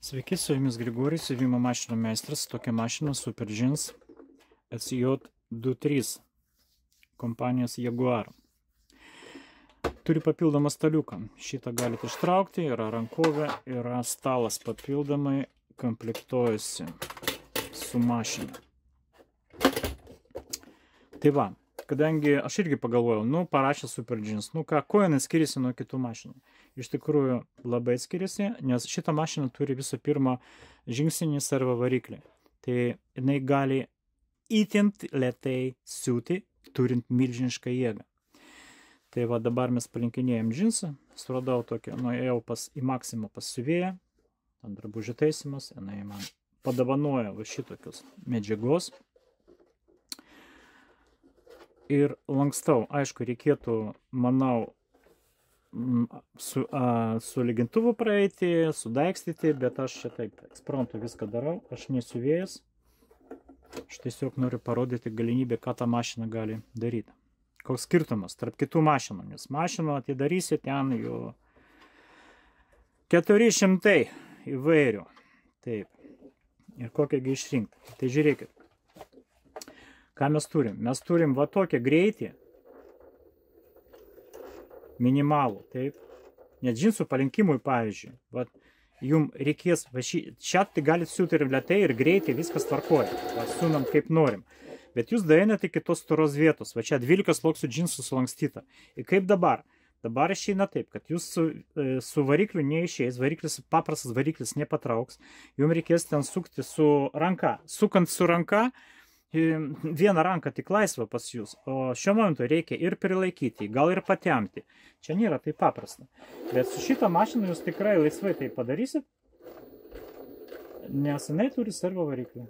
Sveiki, su jumis Grigorijus, siuvimo mašinų meistras. Tokia mašina Super Jeans SJ23 kompanijos Jaguar. Turi papildomą staliuką. Šitą galite ištraukti, yra rankovė, yra stalas papildomai komplektuojasi su mašina. Tai va, kadangi aš irgi pagalvojau, parašė Super Jeans, kuo jinai skiriasi nuo kitų mašinų. Iš tikrųjų labai skiriasi, nes šitą mašiną turi visų pirma žingsninį servo variklį. Tai jinai gali itin lėtai siūti, turint milžinišką jėgą. Tai va dabar mes palinkinėjom džinsą, suradau tokią, nuėjau į Maksimą pas siuvėją, ten drabužių taisimas, jinai man padovanojo va šitokius medžiagos. Ir lankstau, aišku, reikėtų, manau, su lygintuvu praeiti, sudaikstyti, bet aš čia taip ekspromtu viską darau, aš nesiuvėjas, aš tiesiog noriu parodyti galimybę, ką ta mašina gali daryti. Koks skirtumas tarp kitų mašinų, nes mašinų atidarysi ten jau 400 įvairių. Taip. Ir kokiągi išrinkti. Tai žiūrėkit. Ką mes turim? Mes turim va tokią greitį, minimalų, taip. Net džinsų palinkimui, pavyzdžiui, va, jums reikės, va čia tai galite siūti ir lėtai, ir greitai, viskas tvarkoja. Va, siūnam kaip norim. Bet jūs daeinate iki tos storos vietos. Va čia 12 sluoksnių džinsų sulankstyta. Ir kaip dabar? Dabar išeina taip, kad jūs su varikliu neišeis, paprastas variklis nepatrauks. Jums reikės ten sukti su ranka. Sukant su ranka, vieną ranką tik laisvą pas jūs, o šiuo momentu reikia ir prilaikyti, gal ir patemti. Čia nėra taip paprasta. Bet su šitą mašiną jūs tikrai laisvai tai padarysit, nes jinai turi servo variklį.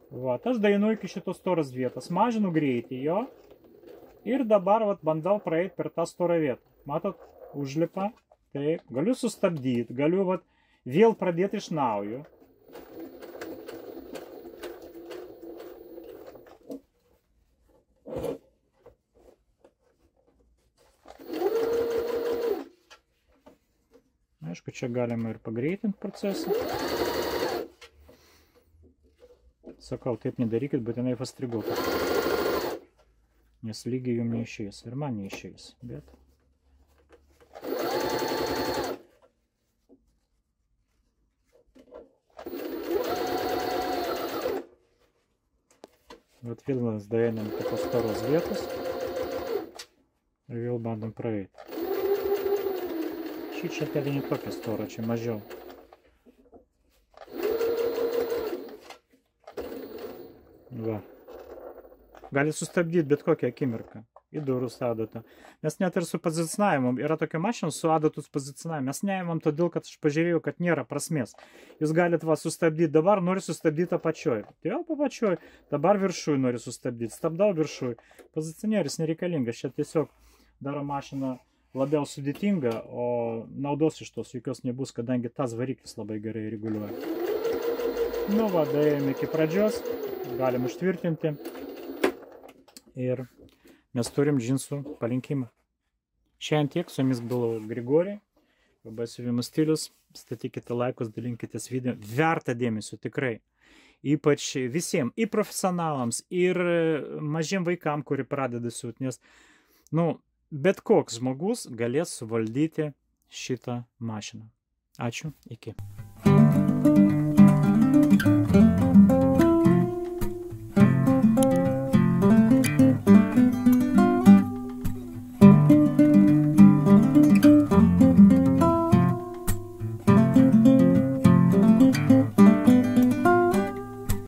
Va, aš dainu iki šitos storos vietos, mažinu greitį jo ir dabar vat, bandau praeiti per tą storą vietą. Matot, užlipa, taip, galiu sustabdyti, galiu vat, vėl pradėti iš naujo. Aišku, čia galima ir pagreitinti procesą. Sakau, taip nedarykit, būtinai pastrigau. Nes lygiai jums neišeis. Ir man neišeis. Bet... Vat vėl mes daeinam prie tos storos vietos. Ir vėl bandom praeiti. Čia tai ne tokia stora, čia mažiau. Va. Gali sustabdyti bet kokią akimirką. Į durus adatą. Mes net ir su pozicionavimu, yra tokia mašina su adatus pozicionavimu. Mes neimam todėl, kad aš pažiūrėjau, kad nėra prasmės. Jūs galit va sustabdyti dabar, nori sustabdyti apačioj. Tai jau apačioj, dabar viršui nori sustabdyti. Stabdau viršui. Pozicionierius nereikalingas. Čia tiesiog daro mašiną labiau sudėtinga, o naudos iš tos jokios nebus, kadangi tas variklis labai gerai reguliuoja. Nu va, daėjome iki pradžios, galim užtvirtinti ir mes turim džinsų palinkimą. Šiandien tiek, su jumis buvau Grigorijus, labai siuvimo stilius, statykite laikus, dalinkitės video, verta dėmesio tikrai. Ypač visiems, ir profesionalams, ir mažiem vaikam, kuri pradeda siūt, nes, bet koks žmogus galės suvaldyti šitą mašiną. Ačiū, iki.